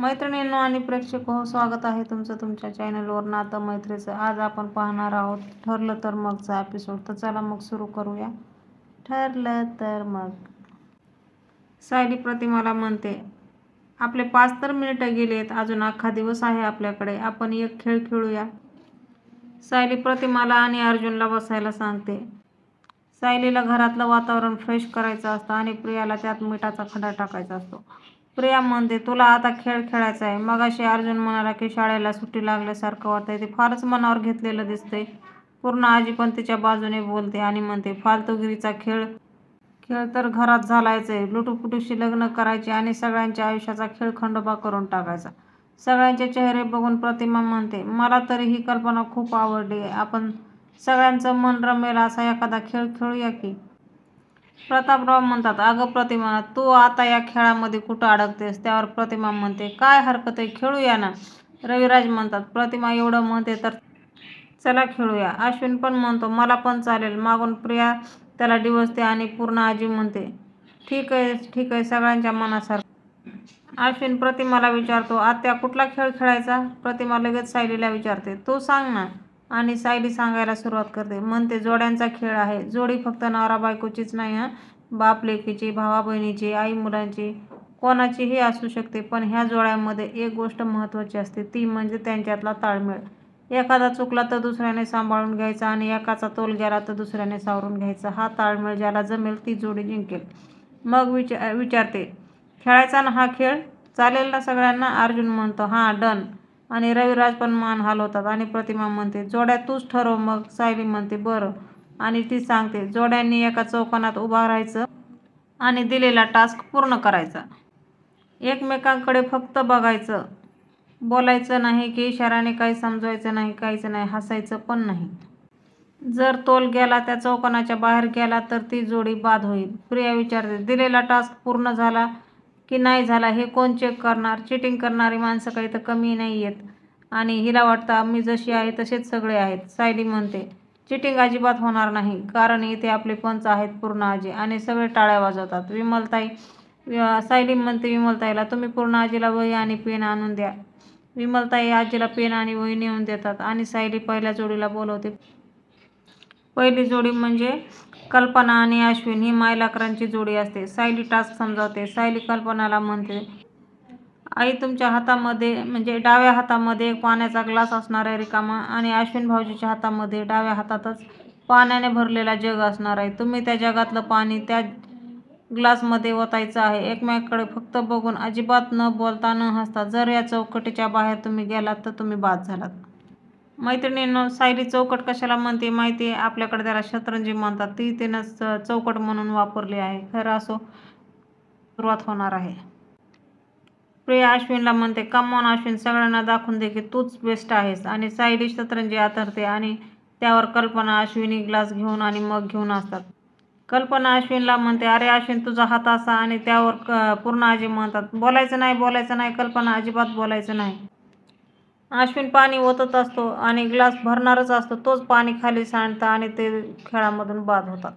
मैत्रिणींनो आणि प्रेक्षक हो, स्वागत आहे तुमचं तुमच्या चॅनलवर नातं मैत्रीचं. आज आपण पाहणार आहोत ठरलं तर मगचा एपिसोड. तर चला मग सुरू करूया. ठरलं तर मग. सायली प्रतिमाला म्हणते, आपले 5 तर मिनिटं गेलेत, अजून अख्खा दिवस आहे आपल्याकडे, आपण एक खेळ खेळूया. सायली प्रतिमाला आणि अर्जुनला बसायला सांगते. सायलीला घरातलं वातावरण फ्रेश करायचं असतं आणि प्रियाला त्यात मिठाचा खडा टाकायचा असतो. प्रिया म्हणते, तुला आता खेळ खेळायचा आहे. मगाशी अर्जुन म्हणाला की शाळेला सुट्टी लागल्यासारखं वाटतंय. ते फारच मनावर घेतलेलं दिसतंय. पूर्ण आजी पण तिच्या बाजूने बोलते आणि म्हणते, फालतूगिरीचा खेळ तर घरात झालायच आहे. लुटूपुटूशी लग्न करायचे आणि सगळ्यांच्या आयुष्याचा खेळ खंडोबा करून टाकायचा. सगळ्यांचे चेहरे बघून प्रतिमा म्हणते, मला तरी ही कल्पना खूप आवडली. आपण सगळ्यांचं मन रमेल असा एखादा खेळ खेळूया की. प्रतापराव म्हणतात, अगं प्रतिमा, तू आता या खेळामध्ये कुठं अडकतेस? त्यावर प्रतिमा म्हणते, काय हरकत आहे, खेळूया ना. रविराज म्हणतात, प्रतिमा एवढं म्हणते तर चला खेळूया. अश्विन पण म्हणतो, मला पण चालेल. मागून प्रिया त्याला डिवचते आणि पूर्ण आजी म्हणते, ठीक आहे, सगळ्यांच्या मनासारखं. अश्विन प्रतिमाला विचारतो, आत्या कुठला खेळ खेळायचा? प्रतिमा लगेच सायलीला विचारते, तू सांग ना. आणि सायली सांगायला सुरुवात करते. म्हणते, जोड्यांचा खेळ आहे. जोडी फक्त नवरा बायकोचीच नाही हां, बाप लेकीची, भावा बहिणीची, आई मुलांची, कोणाचीही असू शकते. पण ह्या जोड्यांमध्ये एक गोष्ट महत्त्वाची असते, ती म्हणजे त्यांच्यातला ताळमेळ. एखादा चुकला तर दुसऱ्याने सांभाळून घ्यायचा आणि एकाचा तोल गेला तर दुसऱ्याने सावरून घ्यायचा. हा ताळमेळ ज्याला जमेल ती जोडी जिंकेल. मग विचारते, खेळायचा ना हा खेळ? चालेल ना सगळ्यांना? अर्जुन म्हणतो, हां डन. आणि रविराज पण मान हलवतात आणि प्रतिमा म्हणते, जोड्या तूच ठरव मग. सायली म्हणते, बरं. आणि ती सांगते, जोड्यांनी एका चौकोनात उभा राहायचं आणि दिलेला टास्क पूर्ण करायचा. एकमेकांकडे फक्त बघायचं, बोलायचं नाही की इशाऱ्याने, काही समजवायचं नाही, काहीच नाही, हसायचं पण नाही. जर तोल गेला, त्या चौकोनाच्या बाहेर गेला तर ती जोडी बाद होईल. प्रिया विचारते, दिलेला टास्क पूर्ण झाला की नाही झाला हे कोण चेक करणार? चिटिंग करणारी माणसं काही तर कमी नाही आहेत आणि हिला वाटतं मी जशी आहे तसेच सगळे आहेत. सायली म्हणते, चिटिंग अजिबात होणार नाही, कारण इथे आपले पंच आहेत पूर्ण आजी. आणि सगळे टाळ्या वाजवतात. सायली म्हणते विमलताईला, तुम्ही पूर्ण आजीला वही आणि पेन आणून द्या. विमलताई आजीला पेन आणि वही नेऊन देतात आणि सायली पहिल्या जोडीला बोलवते. पहिली जोडी म्हणजे कल्पना आणि अश्विन, ही मायलेकरांची जोडी असते. सायली टास्क समजावते. सायली कल्पनाला म्हणते, आई तुमच्या हातामध्ये म्हणजे डाव्या हातामध्ये एक पाण्याचा ग्लास असणार आहे रिकामा आणि अश्विन भाऊजीच्या हातामध्ये डाव्या हातातच पाण्याने भरलेला जग असणार आहे. तुम्ही त्या जगातलं पाणी त्या ग्लासमध्ये ओतायचं आहे. एकमेकांकडे फक्त बघून, अजिबात न बोलता न हसता. जर या चौकटीच्या बाहेर तुम्ही गेलात तर तुम्ही बाद झालात. मैत्रिणींनो, सायली चौकट कशाला म्हणते माहिती आहे? आपल्याकडे त्याला शतरंजी म्हणतात. ती तिनं चौकट म्हणून वापरली आहे. खरं असो, सुरुवात होणार आहे. प्रिया अश्विनला म्हणते, कम ऑन अश्विन, सगळ्यांना दाखवून दे की तूच बेस्ट आहेस. आणि सायली शतरंजी आथरते आणि त्यावर कल्पना, अश्विनी ग्लास घेऊन आणि मग घेऊन असतात. कल्पना अश्विनला म्हणते, अरे अश्विन, तुझा हात असा. आणि त्यावर पूर्ण आजी म्हणतात, बोलायचं नाही कल्पना, अजिबात बोलायचं नाही. अश्विन पाणी ओतत असतो आणि ग्लास भरणारच असतो. तोच पाणी खाली सांडतं आणि ते खेळामधून बाद होतात.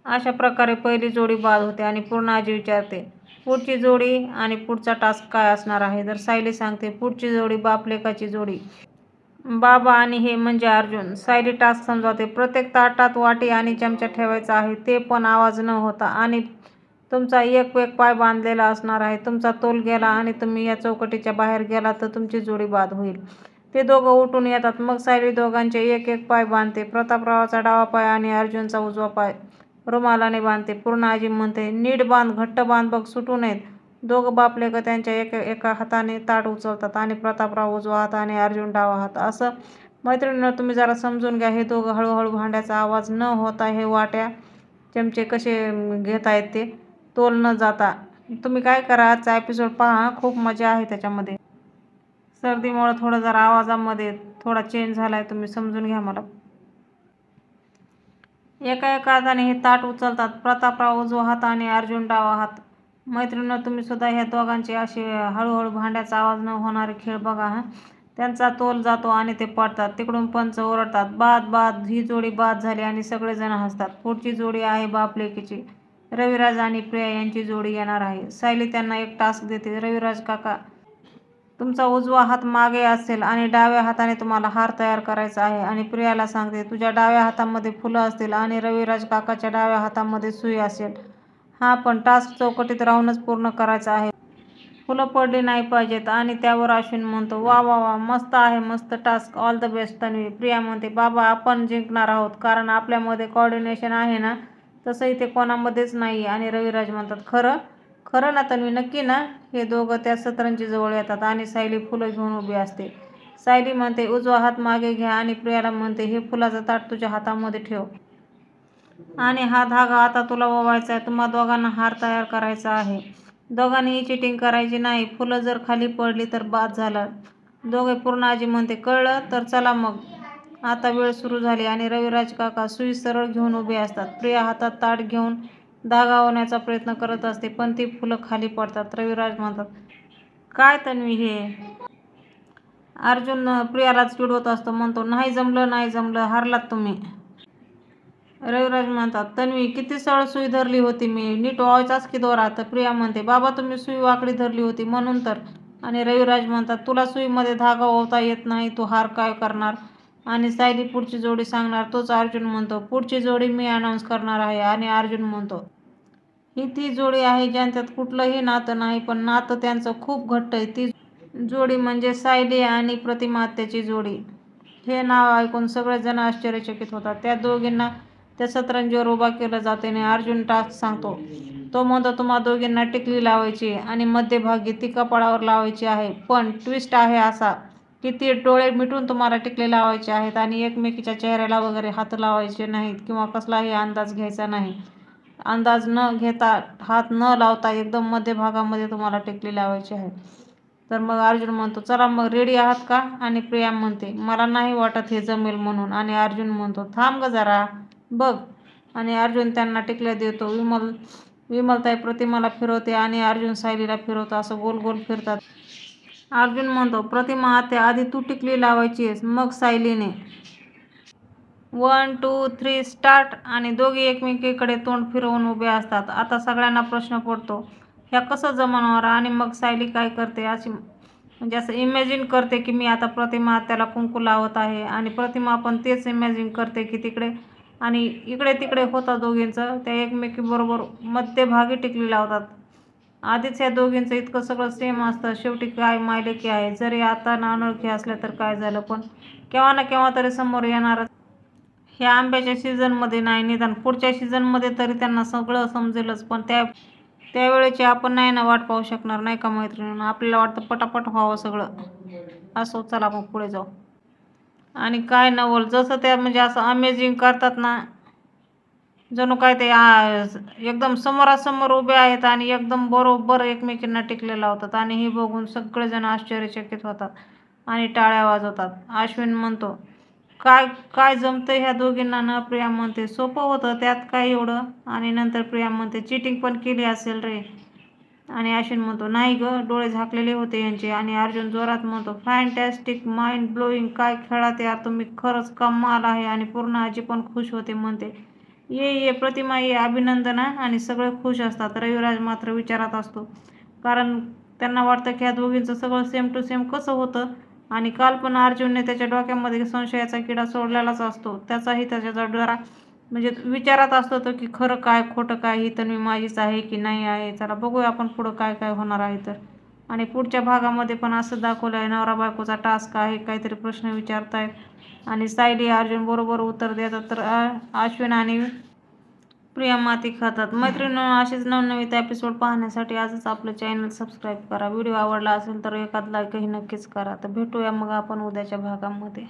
अशा प्रकारे पहिली जोडी बाद होते आणि पूर्ण आजी विचारते, पुढची जोडी आणि पुढचा टास्क काय असणार आहे? तर सायली सांगते, पुढची जोडी बाप लेकाची जोडी. बाबा आणि हे म्हणजे अर्जुन. सायली टास्क समजावते. प्रत्येक ताटात वाटी आणि चमचा ठेवायचा आहे, ते पण आवाज न होता. आणि तुमचा एक पाय बांधलेला असणार आहे. तुमचा तोल गेला आणि तुम्ही या चौकटीच्या बाहेर गेलात तर तुमची जोडी बाद होईल. ते दोघं उठून येतात. मग सायली दोघांचे एक पाय बांधते. प्रतापरावाचा डावा पाय आणि अर्जुनचा उजवा पाय रुमालाने बांधते. पूर्ण आजी म्हणते, नीट बांध, घट्ट बांध बघ, सुटू नयेत. दोघं बापलेकं त्यांच्या एका हाताने ताट उचलतात आणि प्रतापराव उजवा हात आणि अर्जुन डावा हात. असं मैत्रिणींनो, तुम्ही जरा समजून घ्या. हे दोघं हळूहळू भांड्याचा आवाज न होता हे वाट्या चमचे कसे घेत आहेत ते, तोल न जाता. तुम्ही काय करा, आजचा एपिसोड पहा, खूप मजा आहे त्याच्यामध्ये. सर्दीमुळे थोडं जरा आवाजामध्ये थोडा चेंज झालाय, तुम्ही समजून घ्या मला. एका हाताने हे ताट उचलतात, प्रतापराव उजवा हात आणि अर्जुन डावा हात. मैत्रिणींनो, तुम्ही सुद्धा ह्या दोघांचे असे हळूहळू भांड्याचा आवाज न होणारे खेळ बघा हां. त्यांचा तोल जातो आणि ते पडतात. तिकडून पंच ओरडतात, बाद बाद. ही जोडी बाद झाली आणि सगळेजण हसतात. पुढची जोडी आहे बाप लेकीची. रविराज आणि प्रिया यांची जोडी येणार आहे. सायली त्यांना एक टास्क देते. रविराज काका, तुमचा उजवा हात मागे असेल आणि डाव्या हाताने तुम्हाला हार तयार करायचा आहे. आणि प्रियाला सांगते, तुझ्या डाव्या हातामध्ये फुलं असतील आणि रविराज काकाच्या डाव्या हातामध्ये सुई असेल. हा पण टास्क चौकटीत राहूनच पूर्ण करायचा आहे. फुलं पडली नाही पाहिजेत. आणि त्यावर अश्विन म्हणतो, वा वा वा, मस्त आहे, मस्त task, all the best Tanvi. Priya म्हणते, बाबा आपण जिंकणार आहोत कारण आपल्यामध्ये कोऑर्डिनेशन आहे ना, तसं इथे कोणामध्येच नाही. आणि रविराज म्हणतात, खरं खरं ना तन्वी, नक्की ना. हे दोघं त्या सतरंजी जवळ येतात आणि सायली फुलं घेऊन उभी असते. सायली म्हणते, उजवा हात मागे घ्या. आणि प्रियाला म्हणते, हे फुलाचं ताट तुझ्या हातामध्ये ठेव आणि हा धागा आता तुला ओवायचा आहे. तुम्हा दोघांना हार तयार करायचा आहे. दोघांनीही चिटिंग करायची नाही. फुलं जर खाली पडली तर बाद झालं. दोघे पूर्ण. आजी म्हणते, कळलं तर चला मग. आता वेळ सुरू झाली. आणि रविराज काका सुई सरळ घेऊन उभे असतात. प्रिया हातात ताट घेऊन धागा ओवण्याचा प्रयत्न करत असते, पण ती फुलं खाली पडतात. रविराज म्हणतात, काय तन्वी हे. अर्जुन प्रियालाच चिडवत असतो, म्हणतो, नाही जमलं, नाही जमलं, हारलात तुम्ही. रविराज म्हणतात, तन्वी किती सरळ सुई धरली होती मी, नीट ओवायचाच की दोरा. तर प्रिया म्हणते, बाबा तुम्ही सुई वाकडी धरली होती म्हणून तर. आणि रविराज म्हणतात, तुला सुईमध्ये धागा ओवता येत नाही, तू हार काय करणार. आणि सायली पुढची जोडी सांगणार. तोच अर्जुन म्हणतो, पुढची जोडी मी अनाऊन्स करणार आहे. आणि अर्जुन म्हणतो, ही ती जोडी आहे ज्यांच्यात कुठलंही नातं नाही, पण नातं त्यांचं खूप घट्ट आहे. ती जोडी म्हणजे सायली आणि प्रतिमा आत्याची जोडी. हे नाव ऐकून सगळेजण आश्चर्यचकित होतात. त्या दोघींना त्या सतरंजीवर उभा केलं जाते आणि अर्जुन टास्क सांगतो. तो म्हणतो, तुम्हा दोघींना टिकली लावायची आणि मध्यभागी ती कपाळावर लावायची आहे. पण ट्विस्ट आहे असा की ती डोळे मिटून तुम्हाला टिकली लावायची आहेत आणि एकमेकीच्या चेहऱ्याला वगैरे हात लावायचे नाहीत किंवा कसलाही अंदाज घ्यायचा नाही. अंदाज न घेता, हात न लावता एकदम मध्यभागामध्ये तुम्हाला टिकली लावायची आहे. तर मग अर्जुन म्हणतो, चला मग रेडी आहात का. आणि प्रिया म्हणते, मला नाही वाटत हे जमेल म्हणून. आणि अर्जुन म्हणतो, थांब ग जरा, बघ. आणि अर्जुन त्यांना टिकल्या देतो. विमलताई प्रतिमाला फिरवते आणि अर्जुन सायलीला फिरवतो. असं गोल गोल फिरतात. अर्जुन म्हणतो, प्रतिमा आत्या, आधी तू टिकली लावायची आहेस, मग सायलीने. 1 2 3 स्टार्ट. आणि दोघे एकमेकीकडे तोंड फिरवून उभे असतात. आता सगळ्यांना प्रश्न पडतो, ह्या कसं जमणार. आणि मग सायली काय करते, अशी म्हणजे असं इमॅजिन करते की मी आता प्रतिमा आत्याला कुंकू लावत आहे. आणि प्रतिमा पण तेच इमॅजिन करते की तिकडे आणि इकडे तिकडे होतं दोघींचं. त्या एकमेकीबरोबर मध्यभागी टिकली लावतात. आधीच या दोघींचं इतकं सगळं सेम असतं. शेवटी काय मायलेकी आहे. जरी आता अनोळखी असल्या तर काय झालं, पण केव्हा ना केव्हा तरी समोर येणारच. ह्या आंब्याच्या सीझनमध्ये नाही, निदान पुढच्या सीझनमध्ये तरी त्यांना सगळं समजेलच. पण त्यावेळेची आपण नाही ना वाट पाहू शकणार, नाही का मैत्रिणींनो. आपल्याला वाटतं पटापट व्हावं सगळं. असो, चला मग पुढे जाऊ. आणि काय नवल, जसं त्या म्हणजे असं अमेझिंग करतात ना, जणू काय ते एकदम समोरासमोर उभे आहेत आणि एकदम बरोबर एकमेकींना टिकले लावतात. आणि हे बघून सगळेजण आश्चर्यचकित होतात आणि टाळ्या वाजवतात. अश्विन म्हणतो, काय काय जमतंय ह्या दोघींना ना. प्रिया म्हणते, सोपं होतं, त्यात काय एवढं. आणि नंतर प्रिया म्हणते, चिटिंग पण केली असेल रे. आणि अश्विन म्हणतो, नाही ग, डोळे झाकलेले होते यांचे. आणि अर्जुन जोरात म्हणतो, फॅन्टॅस्टिक, माइंड ब्लोईंग, काय खेळात यार तुम्ही, खरंच कमाल आहे. आणि पूर्ण आजी पण खुश होते, म्हणते, ये प्रतिमा ये, अभिनंदन. आणि सगळे खुश असतात. रविराज मात्र विचारात असतो, कारण त्यांना वाटतं की ह्या दोघींचं सगळं सेम टू सेम कसं होतं. आणि काल पण अर्जुनने त्याच्या डोक्यामध्ये संशयाचा किडा सोडलेलाच असतो. त्याचाही त्याच्या जरा म्हणजे विचारात असतो तो की खरं काय खोटं काय, ही तन्वी माझीच आहे की नाही आहे. चला बघूया आपण पुढं काय काय होणार आहे तर. आणि पुढच्या भागामध्ये पण असं दाखवलं आहे, नवरा बायकोचा टास्क आहे, काहीतरी प्रश्न विचारतायत आणि सायली अर्जुन बरोबर उत्तर देतात. तर अश्विन आणि प्रिया माती खातात. मैत्रिणींनो, असेच नवनवीन एपिसोड पाहण्यासाठी आजच आपलं चॅनल सबस्क्राईब करा. व्हिडिओ आवडला असेल तर एखाद लाईकही नक्कीच करा. तर भेटूया मग आपण उद्याच्या भागामध्ये.